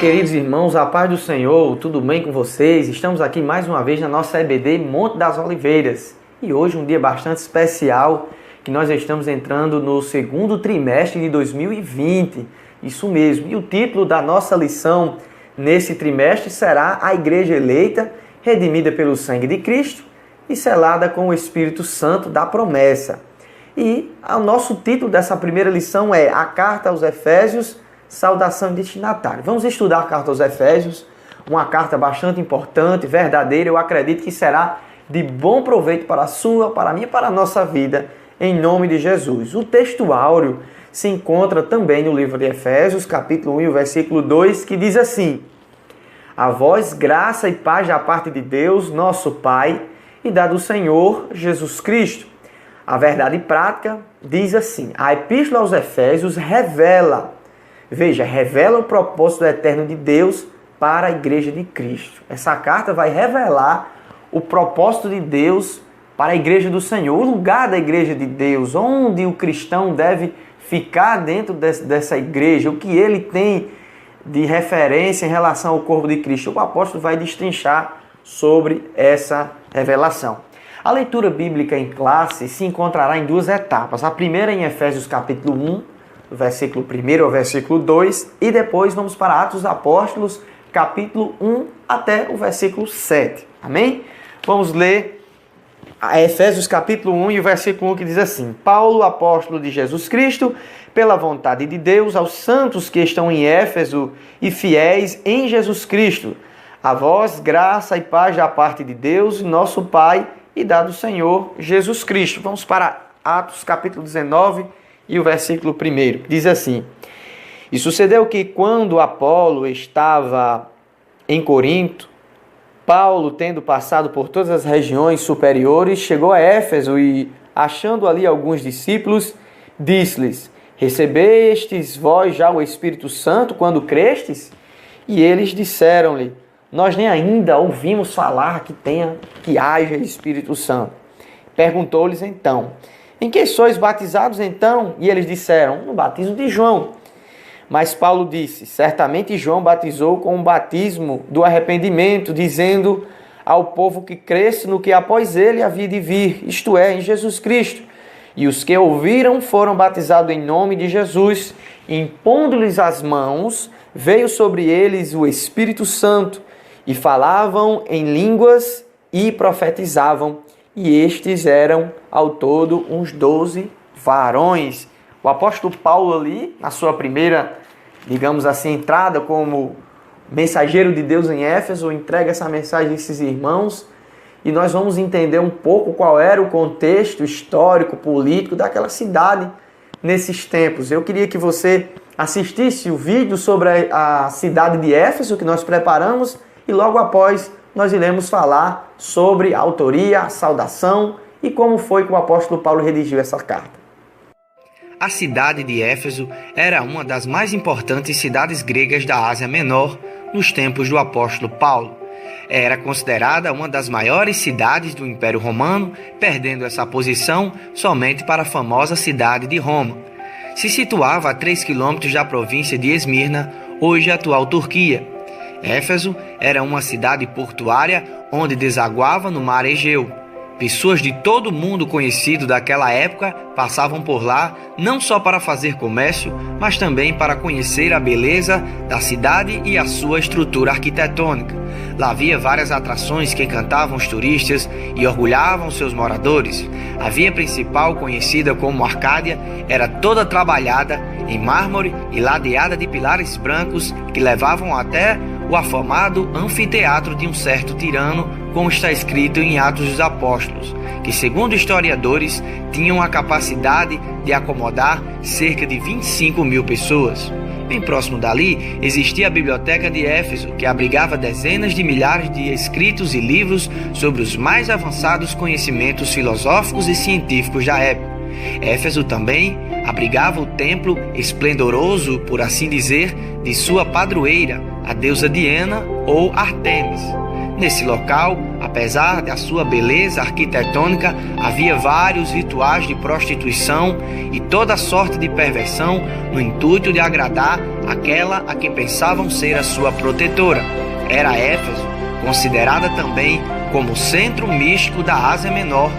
queridos irmãos, a paz do Senhor, tudo bem com vocês? Estamos aqui mais uma vez na nossa EBD Monte das Oliveiras e hoje um dia bastante especial que nós estamos entrando no segundo trimestre de 2020, isso mesmo, e o título da nossa lição nesse trimestre será A Igreja Eleita, redimida pelo sangue de Cristo e selada com o Espírito Santo da promessa. E o nosso título dessa primeira lição é A Carta aos Efésios, saudação e destinatário. Vamos estudar a carta aos Efésios, uma carta bastante importante, verdadeira. Eu acredito que será de bom proveito para a sua, para a minha e para a nossa vida, em nome de Jesus. O texto áureo se encontra também no livro de Efésios, capítulo 1, versículo 2, que diz assim: A vós graça e paz da parte de Deus, nosso Pai, e da do Senhor Jesus Cristo. A verdade prática diz assim: a Epístola aos Efésios revela o propósito eterno de Deus para a Igreja de Cristo. Essa carta vai revelar o propósito de Deus para a Igreja do Senhor, o lugar da Igreja de Deus, onde o cristão deve ficar dentro dessa igreja, o que ele tem de referência em relação ao corpo de Cristo. O apóstolo vai destrinchar sobre essa revelação. A leitura bíblica em classe se encontrará em duas etapas. A primeira em Efésios capítulo 1, versículo 1 ao versículo 2, e depois vamos para Atos dos Apóstolos, capítulo 1 até o versículo 7. Amém? Vamos ler Efésios capítulo 1 e o versículo 1 que diz assim: Paulo, apóstolo de Jesus Cristo, pela vontade de Deus, aos santos que estão em Éfeso e fiéis em Jesus Cristo, a vós graça e paz da parte de Deus, nosso Pai, e da do Senhor Jesus Cristo. Vamos para Atos capítulo 19, e o versículo 1 diz assim: E sucedeu que quando Apolo estava em Corinto, Paulo, tendo passado por todas as regiões superiores, chegou a Éfeso e, achando ali alguns discípulos, disse-lhes: Recebestes vós já o Espírito Santo quando crestes? E eles disseram-lhe: Nós nem ainda ouvimos falar que haja Espírito Santo. Perguntou-lhes então: Em que sois batizados então? E eles disseram: No batismo de João. Mas Paulo disse: Certamente João batizou com o batismo do arrependimento, dizendo ao povo que cresce no que após ele havia de vir, isto é, em Jesus Cristo. E os que ouviram foram batizados em nome de Jesus. E impondo-lhes as mãos, veio sobre eles o Espírito Santo, e falavam em línguas e profetizavam. E estes eram, ao todo, uns 12 varões. O apóstolo Paulo ali, na sua primeira, digamos assim, entrada como mensageiro de Deus em Éfeso, entrega essa mensagem a esses irmãos. E nós vamos entender um pouco qual era o contexto histórico, político daquela cidade nesses tempos. Eu queria que você assistisse o vídeo sobre a cidade de Éfeso que nós preparamos e logo após nós iremos falar sobre a autoria, a saudação e como foi que o apóstolo Paulo redigiu essa carta. A cidade de Éfeso era uma das mais importantes cidades gregas da Ásia Menor nos tempos do apóstolo Paulo. Era considerada uma das maiores cidades do Império Romano, perdendo essa posição somente para a famosa cidade de Roma. Se situava a 3 quilômetros da província de Esmirna, hoje a atual Turquia. Éfeso era uma cidade portuária onde desaguava no mar Egeu. Pessoas de todo o mundo conhecido daquela época passavam por lá não só para fazer comércio, mas também para conhecer a beleza da cidade e a sua estrutura arquitetônica. Lá havia várias atrações que encantavam os turistas e orgulhavam seus moradores. A via principal, conhecida como Arcádia, era toda trabalhada em mármore e ladeada de pilares brancos que levavam até o afamado anfiteatro de um certo tirano, como está escrito em Atos dos Apóstolos, que, segundo historiadores, tinham a capacidade de acomodar cerca de 25 mil pessoas. Bem próximo dali, existia a Biblioteca de Éfeso, que abrigava dezenas de milhares de escritos e livros sobre os mais avançados conhecimentos filosóficos e científicos da época. Éfeso também abrigava o templo esplendoroso, por assim dizer, de sua padroeira, a deusa Diana ou Ártemis. Nesse local, apesar da sua beleza arquitetônica, havia vários rituais de prostituição e toda sorte de perversão no intuito de agradar aquela a que pensavam ser a sua protetora. Era Éfeso considerada também como centro místico da Ásia Menor,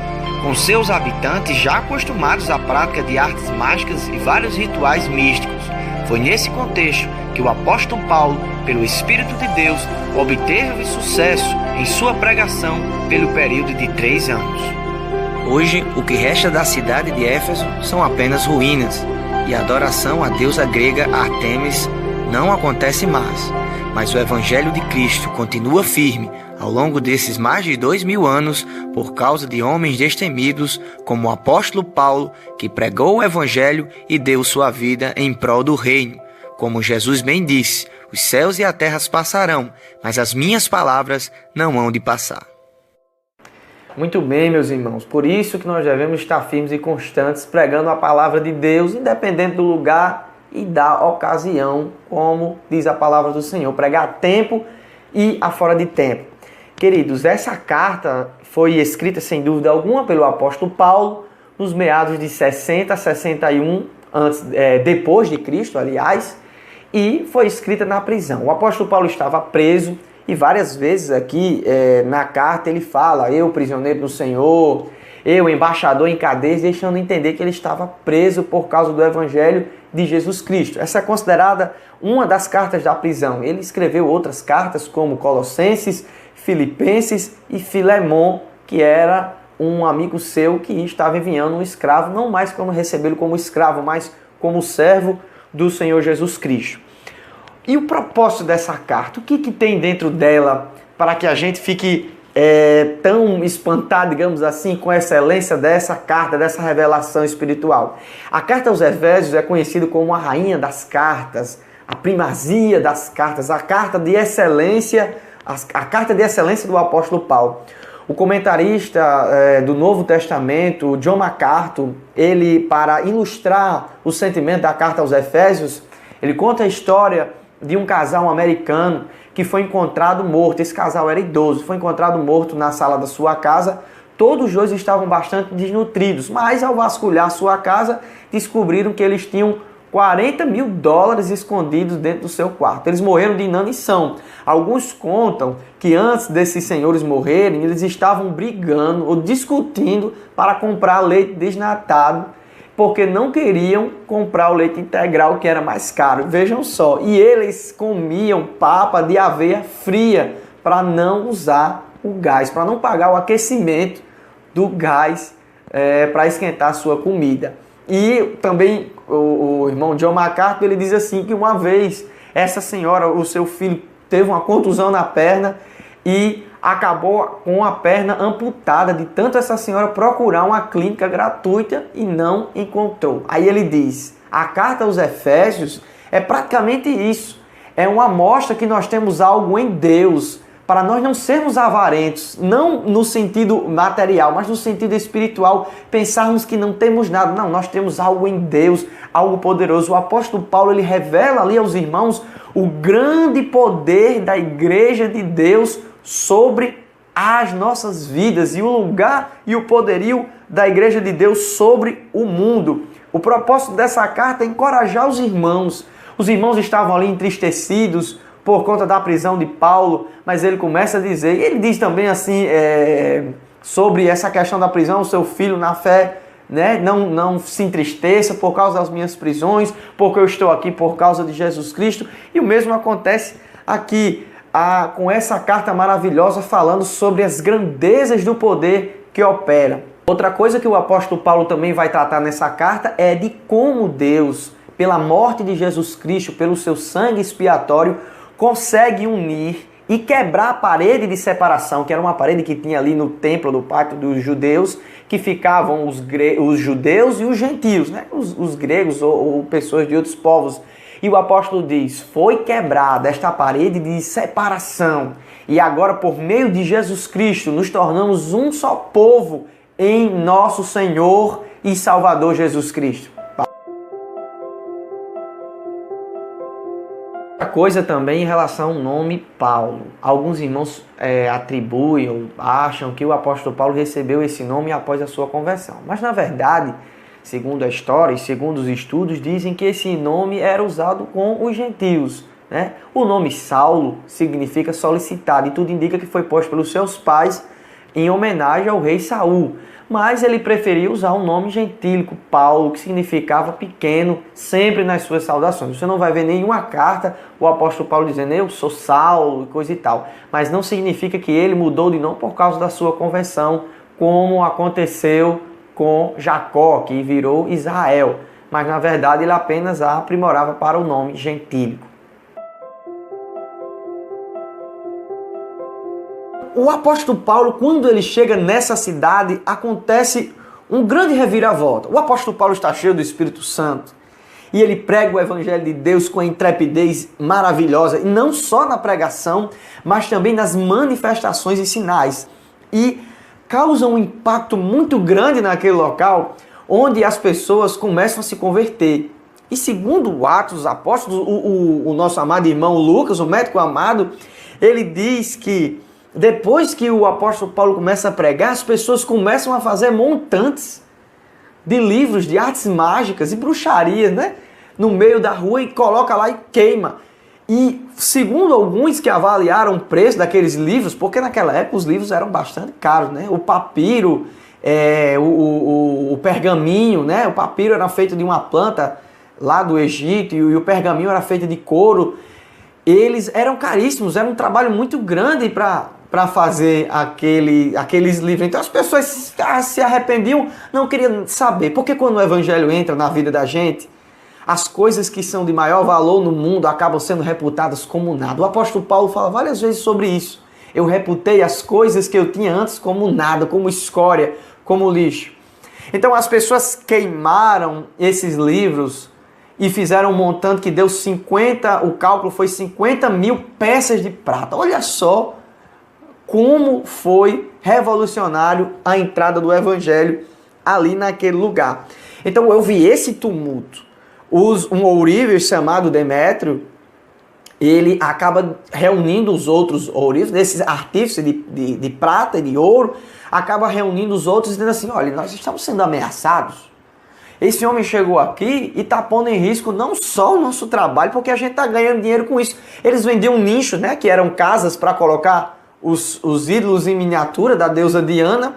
com seus habitantes já acostumados à prática de artes mágicas e vários rituais místicos. Foi nesse contexto que o apóstolo Paulo, pelo Espírito de Deus, obteve sucesso em sua pregação pelo período de 3 anos. Hoje, o que resta da cidade de Éfeso são apenas ruínas, e a adoração à deusa grega Ártemis não acontece mais. Mas o Evangelho de Cristo continua firme ao longo desses mais de 2000 anos por causa de homens destemidos como o apóstolo Paulo, que pregou o Evangelho e deu sua vida em prol do reino. Como Jesus bem disse, os céus e a terra passarão, mas as minhas palavras não hão de passar. Muito bem, meus irmãos. Por isso que nós devemos estar firmes e constantes pregando a palavra de Deus, independente do lugar e da ocasião, como diz a palavra do Senhor, pregar a tempo e a fora de tempo. Queridos, essa carta foi escrita sem dúvida alguma pelo apóstolo Paulo nos meados de 60 a 61 depois de Cristo, aliás, e foi escrita na prisão. O apóstolo Paulo estava preso e várias vezes aqui na carta ele fala: eu, prisioneiro do Senhor, eu, embaixador em cadeias, deixando entender que ele estava preso por causa do Evangelho de Jesus Cristo. Essa é considerada uma das cartas da prisão. Ele escreveu outras cartas como Colossenses, Filipenses e Filemon, que era um amigo seu que estava enviando um escravo, não mais como recebê-lo como escravo, mas como servo do Senhor Jesus Cristo. E o propósito dessa carta? O que tem dentro dela para que a gente fique tão espantado, digamos assim, com a excelência dessa carta, dessa revelação espiritual? A carta aos Efésios é conhecida como a rainha das cartas, a primazia das cartas, a carta de excelência, a carta de excelência do apóstolo Paulo. O comentarista do Novo Testamento, John MacArthur, ele, para ilustrar o sentimento da carta aos Efésios, ele conta a história de um casal americano que foi encontrado morto. Esse casal era idoso, foi encontrado morto na sala da sua casa. Todos os dois estavam bastante desnutridos, mas ao vasculhar sua casa, descobriram que eles tinham $40 mil escondidos dentro do seu quarto. Eles morreram de inanição. Alguns contam que antes desses senhores morrerem, eles estavam brigando ou discutindo para comprar leite desnatado, porque não queriam comprar o leite integral, que era mais caro. Vejam só. E eles comiam papa de aveia fria para não usar o gás, para não pagar o aquecimento do gás para esquentar a sua comida. E também o irmão John MacArthur, ele diz assim, que uma vez essa senhora, o seu filho, teve uma contusão na perna e acabou com a perna amputada, de tanto essa senhora procurar uma clínica gratuita e não encontrou. Aí ele diz, a carta aos Efésios é praticamente isso. É uma amostra que nós temos algo em Deus, para nós não sermos avarentos, não no sentido material, mas no sentido espiritual, pensarmos que não temos nada. Não, nós temos algo em Deus, algo poderoso. O apóstolo Paulo, ele revela ali aos irmãos o grande poder da igreja de Deus sobre as nossas vidas e o lugar e o poderio da igreja de Deus sobre o mundo. O propósito dessa carta é encorajar os irmãos. Os irmãos estavam ali entristecidos por conta da prisão de Paulo, mas ele começa a dizer, ele diz também assim, sobre essa questão da prisão, o seu filho na fé, né, não se entristeça por causa das minhas prisões, porque eu estou aqui por causa de Jesus Cristo. E o mesmo acontece aqui, com essa carta maravilhosa falando sobre as grandezas do poder que opera. Outra coisa que o apóstolo Paulo também vai tratar nessa carta é de como Deus, pela morte de Jesus Cristo, pelo seu sangue expiatório, consegue unir e quebrar a parede de separação, que era uma parede que tinha ali no templo do pacto dos judeus, que ficavam os judeus e os gentios, né? os gregos ou pessoas de outros povos. E o apóstolo diz, foi quebrada esta parede de separação, e agora por meio de Jesus Cristo nos tornamos um só povo em nosso Senhor e Salvador Jesus Cristo. Outra coisa também em relação ao nome Paulo. Alguns irmãos atribuem ou acham que o apóstolo Paulo recebeu esse nome após a sua conversão. Mas na verdade, segundo a história e segundo os estudos, dizem que esse nome era usado com os gentios, né? O nome Saulo significa solicitado, e tudo indica que foi posto pelos seus pais em homenagem ao rei Saul. Mas ele preferia usar um nome gentílico, Paulo, que significava pequeno, sempre nas suas saudações. Você não vai ver nenhuma carta o apóstolo Paulo dizendo eu sou Saulo e coisa e tal. Mas não significa que ele mudou de nome por causa da sua conversão, como aconteceu com Jacó, que virou Israel. Mas na verdade ele apenas a aprimorava para o nome gentílico. O apóstolo Paulo, quando ele chega nessa cidade, acontece um grande reviravolta. O apóstolo Paulo está cheio do Espírito Santo e ele prega o Evangelho de Deus com a intrepidez maravilhosa, e não só na pregação, mas também nas manifestações e sinais. E causa um impacto muito grande naquele local, onde as pessoas começam a se converter. E segundo o Atos dos Apóstolos, o nosso amado irmão Lucas, o médico amado, ele diz que depois que o apóstolo Paulo começa a pregar, as pessoas começam a fazer montantes de livros de artes mágicas e bruxarias, né? No meio da rua, e coloca lá e queima. E segundo alguns que avaliaram o preço daqueles livros, porque naquela época os livros eram bastante caros, né? O papiro, o pergaminho, né? O papiro era feito de uma planta lá do Egito e o pergaminho era feito de couro. Eles eram caríssimos, era um trabalho muito grande para fazer aqueles livros. Então as pessoas se arrependiam, não queriam saber. Porque quando o evangelho entra na vida da gente, as coisas que são de maior valor no mundo acabam sendo reputadas como nada. O apóstolo Paulo fala várias vezes sobre isso. Eu reputei as coisas que eu tinha antes como nada, como escória, como lixo. Então as pessoas queimaram esses livros e fizeram um montante que deu 50, o cálculo foi 50 mil peças de prata. Olha só como foi revolucionário a entrada do evangelho ali naquele lugar. Então eu vi esse tumulto. Um ourives chamado Demétrio, ele acaba reunindo os outros ourives, desses artífices de prata e de ouro, acaba reunindo os outros e dizendo assim, olha, nós estamos sendo ameaçados. Esse homem chegou aqui e está pondo em risco não só o nosso trabalho, porque a gente está ganhando dinheiro com isso. Eles vendiam nichos, né, que eram casas para colocar os ídolos em miniatura da deusa Diana,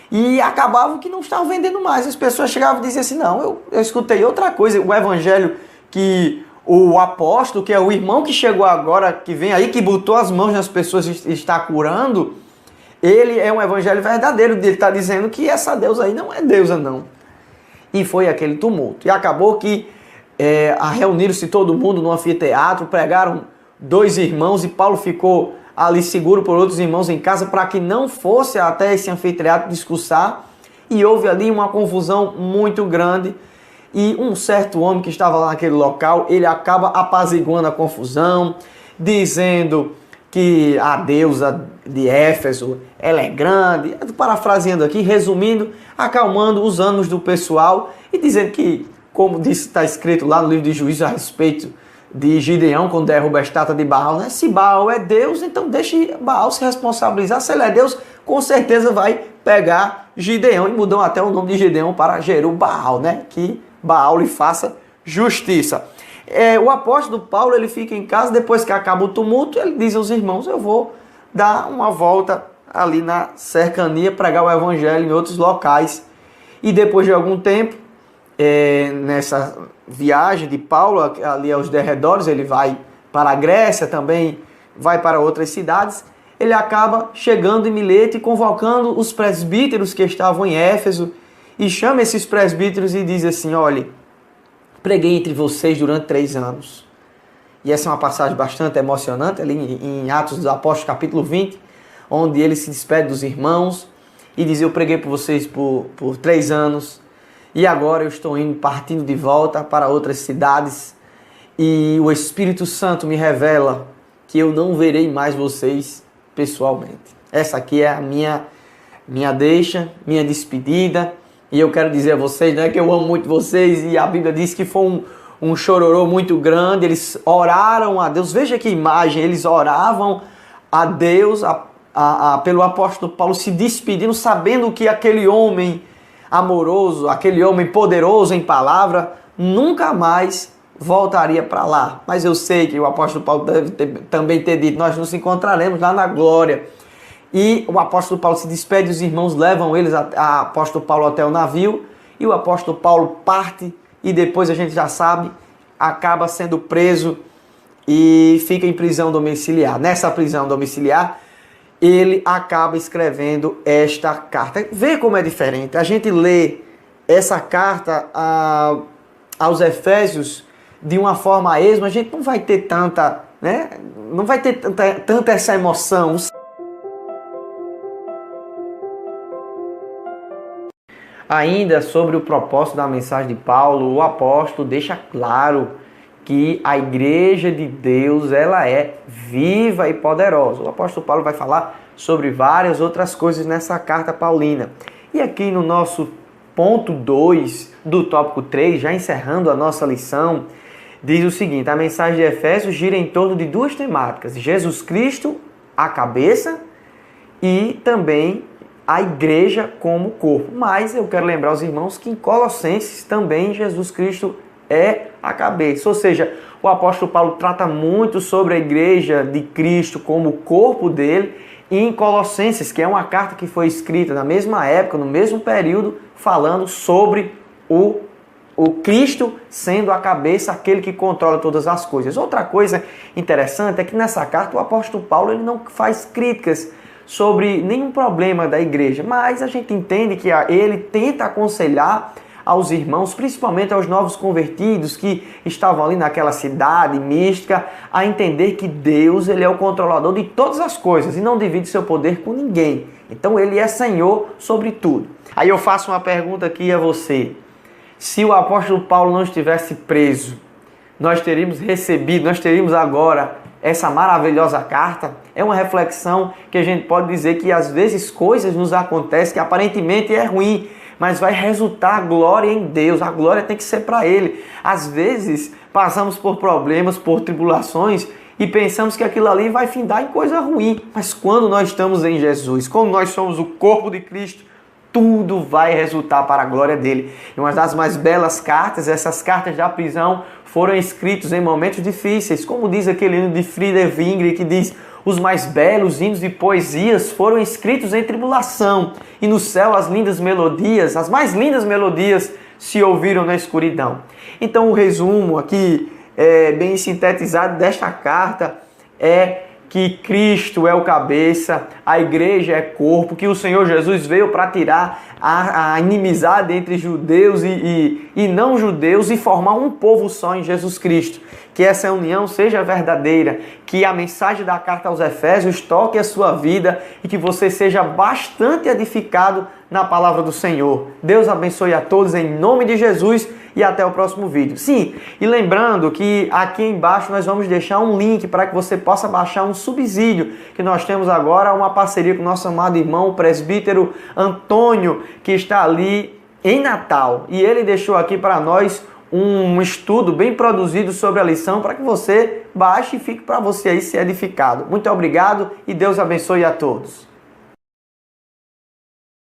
e acabavam que não estavam vendendo mais. As pessoas chegavam e diziam assim, não, eu escutei outra coisa, o evangelho que o apóstolo, que é o irmão que chegou agora, que vem aí, que botou as mãos nas pessoas e está curando, ele é um evangelho verdadeiro, ele está dizendo que essa deusa aí não é deusa não. E foi aquele tumulto. E acabou que reuniram-se todo mundo no anfiteatro, pregaram 2 irmãos e Paulo ficou ali seguro por outros irmãos em casa para que não fosse até esse anfiteatro discursar. E houve ali uma confusão muito grande. E um certo homem que estava lá naquele local, ele acaba apaziguando a confusão, dizendo que a deusa de Éfeso, ela é grande, parafraseando aqui, resumindo, acalmando os ânimos do pessoal e dizendo que, como está escrito lá no livro de Juízes a respeito de Gideão, quando derruba a estátua de Baal, né? Se Baal é Deus, então deixe Baal se responsabilizar. Se ele é Deus, com certeza vai pegar Gideão. E mudam até o nome de Gideão para Jerubbaal, né? Que Baal lhe faça justiça. O apóstolo Paulo, ele fica em casa, depois que acaba o tumulto, ele diz aos irmãos, eu vou dar uma volta ali na cercania, pregar o evangelho em outros locais. E depois de algum tempo, nessa viagem de Paulo, ali aos derredores, ele vai para a Grécia, também vai para outras cidades, ele acaba chegando em Mileto e convocando os presbíteros que estavam em Éfeso, e chama esses presbíteros e diz assim, olha, preguei entre vocês durante 3 anos. E essa é uma passagem bastante emocionante, ali em Atos dos Apóstolos, capítulo 20, onde ele se despede dos irmãos e diz, eu preguei por vocês por 3 anos, e agora eu estou partindo de volta para outras cidades, e o Espírito Santo me revela que eu não verei mais vocês pessoalmente. Essa aqui é a minha deixa, minha despedida, e eu quero dizer a vocês, né, que eu amo muito vocês, e a Bíblia diz que foi um chororô muito grande, eles oraram a Deus, veja que imagem, eles oravam a Deus, pelo apóstolo Paulo se despedindo, sabendo que aquele homem amoroso, aquele homem poderoso em palavra, nunca mais voltaria para lá. Mas eu sei que o apóstolo Paulo deve também ter dito, nós nos encontraremos lá na glória. E o apóstolo Paulo se despede, os irmãos levam eles, a apóstolo Paulo até o navio, e o apóstolo Paulo parte, e depois a gente já sabe, acaba sendo preso e fica em prisão domiciliar. Nessa prisão domiciliar, ele acaba escrevendo esta carta. Vê como é diferente. A gente lê essa carta aos Efésios de uma forma esma, a gente não vai ter tanta, né? Não vai ter tanta essa emoção. Ainda sobre o propósito da mensagem de Paulo, o apóstolo deixa claro que a igreja de Deus, ela é viva e poderosa. O apóstolo Paulo vai falar sobre várias outras coisas nessa carta paulina. E aqui no nosso ponto 2 do tópico 3, já encerrando a nossa lição, diz o seguinte: a mensagem de Efésios gira em torno de duas temáticas: Jesus Cristo, a cabeça, e também a igreja como corpo. Mas eu quero lembrar aos irmãos que em Colossenses também Jesus Cristo é a cabeça. Ou seja, o apóstolo Paulo trata muito sobre a igreja de Cristo como o corpo dele, e em Colossenses, que é uma carta que foi escrita na mesma época, no mesmo período, falando sobre o Cristo sendo a cabeça, aquele que controla todas as coisas. Outra coisa interessante é que nessa carta o apóstolo Paulo ele não faz críticas sobre nenhum problema da igreja, mas a gente entende que ele tenta aconselhar aos irmãos, principalmente aos novos convertidos que estavam ali naquela cidade mística, a entender que Deus ele é o controlador de todas as coisas e não divide seu poder com ninguém. Então ele é Senhor sobre tudo. Aí eu faço uma pergunta aqui a você: se o apóstolo Paulo não estivesse preso, nós teríamos agora essa maravilhosa carta? É uma reflexão que a gente pode dizer que às vezes coisas nos acontecem que aparentemente é ruim, mas vai resultar glória em Deus. A glória tem que ser para Ele. Às vezes passamos por problemas, por tribulações e pensamos que aquilo ali vai findar em coisa ruim. Mas quando nós estamos em Jesus, quando nós somos o corpo de Cristo, tudo vai resultar para a glória dele. E uma das mais belas cartas, essas cartas da prisão, foram escritas em momentos difíceis. Como diz aquele hino de Frieder Wingre, que diz: os mais belos hinos e poesias foram escritos em tribulação, e no céu as lindas melodias, as mais lindas melodias, se ouviram na escuridão. Então o resumo aqui, bem sintetizado desta carta, é que Cristo é o cabeça, a igreja é corpo, que o Senhor Jesus veio para tirar a inimizade entre judeus e não judeus e formar um povo só em Jesus Cristo. Que essa união seja verdadeira, que a mensagem da carta aos Efésios toque a sua vida e que você seja bastante edificado na palavra do Senhor. Deus abençoe a todos em nome de Jesus e até o próximo vídeo. Sim, e lembrando que aqui embaixo nós vamos deixar um link para que você possa baixar um subsídio, que nós temos agora uma parceria com o nosso amado irmão, o presbítero Antônio, que está ali em Natal. E ele deixou aqui para nós um estudo bem produzido sobre a lição para que você baixe e fique para você aí ser edificado. Muito obrigado e Deus abençoe a todos.